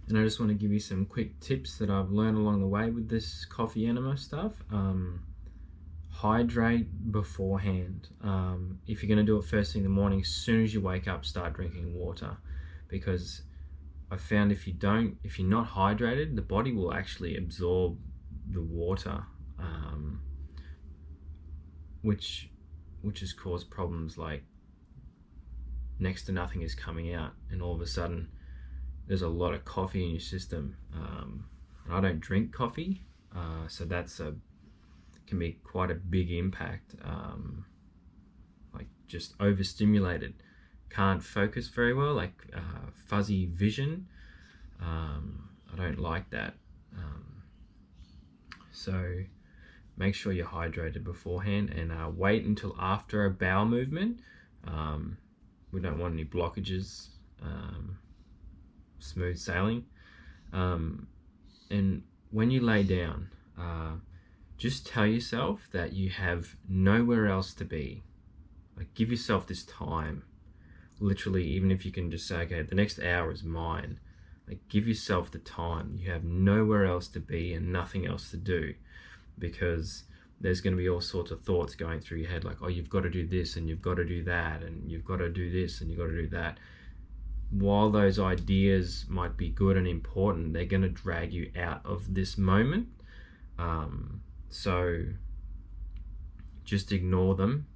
And I just want to give you some quick tips that I've learned along the way with this coffee enema stuff. Hydrate beforehand. If you're going to do it first thing in the morning, as soon as you wake up, start drinking water, because I found if you're not hydrated, the body will actually absorb the water, which has caused problems like next to nothing is coming out, and all of a sudden there's a lot of coffee in your system. And I don't drink coffee, so can be quite a big impact. Like just overstimulated, can't focus very well, like fuzzy vision. I don't like that. So make sure you're hydrated beforehand, and wait until after a bowel movement. We don't want any blockages. Smooth sailing. And when you lay down, just tell yourself that you have nowhere else to be. Like, give yourself this time. Literally, even if you can just say, okay, the next hour is mine. Like, give yourself the time. You have nowhere else to be and nothing else to do, because there's going to be all sorts of thoughts going through your head, like, oh, you've got to do this and you've got to do that and you've got to do this and you've got to do that. While those ideas might be good and important, they're going to drag you out of this moment. So just ignore them.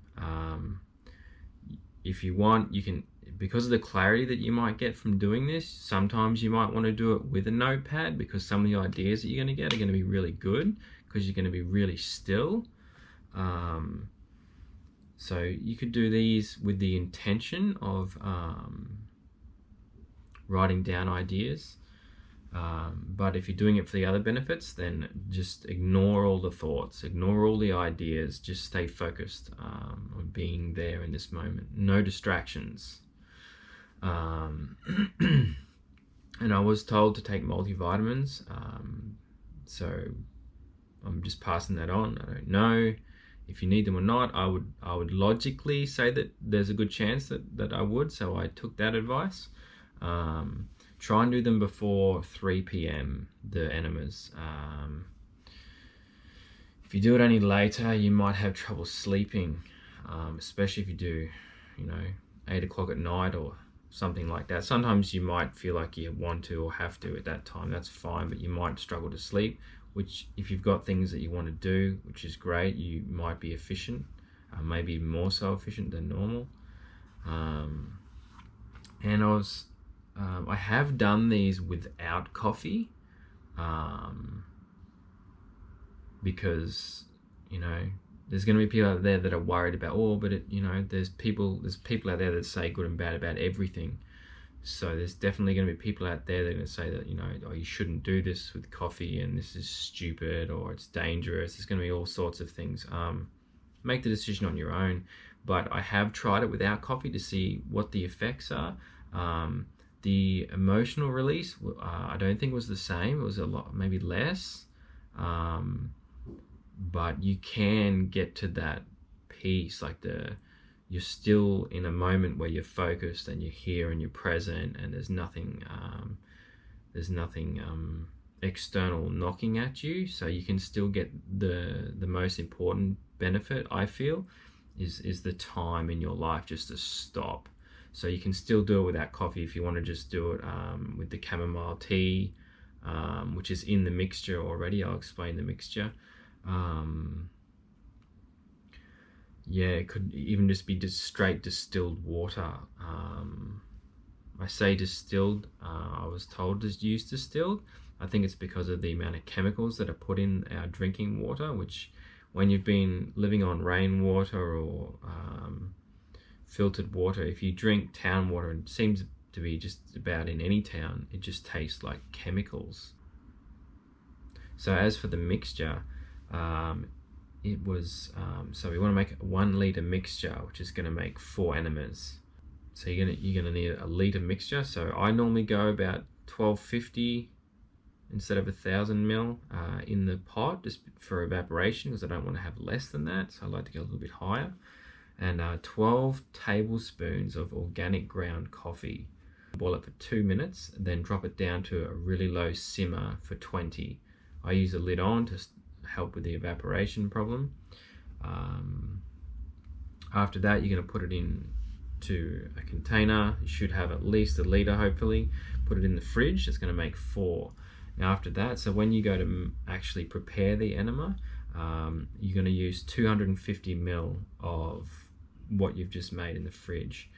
If you want, you can, because of the clarity that you might get from doing this, sometimes you might want to do it with a notepad, because some of the ideas that you're going to get are going to be really good because you're going to be really still. So you could do these with the intention of writing down ideas, but if you're doing it for the other benefits, then just ignore all the thoughts, ignore all the ideas, just stay focused on being there in this moment. No distractions. And I was told to take multivitamins, so I'm just passing that on. I don't know if you need them or not. I would logically say that there's a good chance that I would, so I took that advice. Try and do them before 3 p.m, the enemas. If you do it any later, you might have trouble sleeping, especially if you do, 8 o'clock at night or something like that. Sometimes you might feel like you want to or have to at that time. That's fine, but you might struggle to sleep, which, if you've got things that you want to do, which is great, you might be efficient, maybe more so efficient than normal. And I have done these without coffee, because there's going to be people out there that are worried about, but there's people out there that say good and bad about everything. So there's definitely going to be people out there that are going to say that oh, you shouldn't do this with coffee and this is stupid or it's dangerous. There's going to be all sorts of things. Make the decision on your own, but I have tried it without coffee to see what the effects are. The emotional release, I don't think was the same. It was a lot, maybe less, but you can get to that peace, like you're still in a moment where you're focused and you're here and you're present, and there's nothing external knocking at you. So you can still get the most important benefit, I feel, is the time in your life just to stop. So you can still do it without coffee if you want to just do it with the chamomile tea, which is in the mixture already. I'll explain the mixture. Yeah, it could even just be just straight distilled water. I say distilled, I was told to use distilled. I think it's because of the amount of chemicals that are put in our drinking water, which, when you've been living on rainwater or filtered water, if you drink town water, it seems to be just about in any town, it just tastes like chemicals. So as for the mixture, it was, so we want to make a 1 liter mixture, which is going to make 4 enemas. So you're gonna need a liter mixture. So I normally go about 1250 instead of 1000 ml in the pot, just for evaporation, because I don't want to have less than that. So I like to go a little bit higher. And 12 tablespoons of organic ground coffee. Boil it for 2 minutes, then drop it down to a really low simmer for 20. I use a lid on to help with the evaporation problem. After that, you're going to put it into a container. You should have at least a litre, hopefully. Put it in the fridge. It's going to make 4. Now after that, so when you go to actually prepare the enema, you're going to use 250 ml of what you've just made in the fridge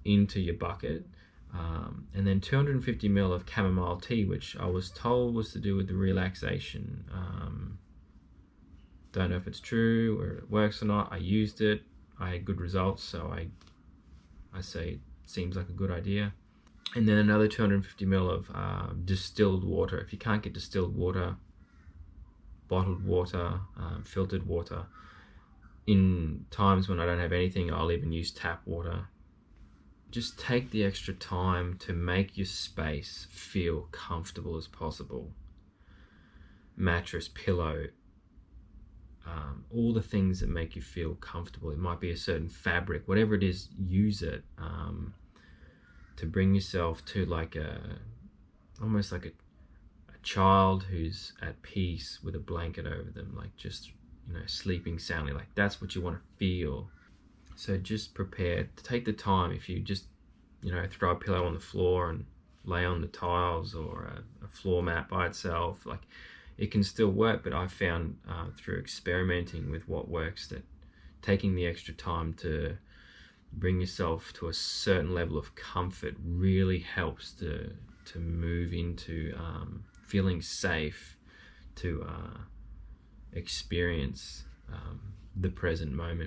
into your bucket, and then 250 ml of chamomile tea, which I was told was to do with the relaxation. Don't know if it's true or it works or not. I used it. I had good results, so I say it seems like a good idea. And then another 250 ml of distilled water. If you can't get distilled water, bottled water, filtered water. In times when I don't have anything, I'll even use tap water. Just take the extra time to make your space feel comfortable as possible. Mattress, pillow, all the things that make you feel comfortable. It might be a certain fabric, whatever it is, use it to bring yourself to almost like a child who's at peace with a blanket over them, like just, sleeping soundly. Like that's what you want to feel. So just prepare to take the time. If you just, throw a pillow on the floor and lay on the tiles, or a floor mat by itself, like it can still work. But I found through experimenting with what works, that taking the extra time to bring yourself to a certain level of comfort really helps to move into feeling safe, to experience the present moment.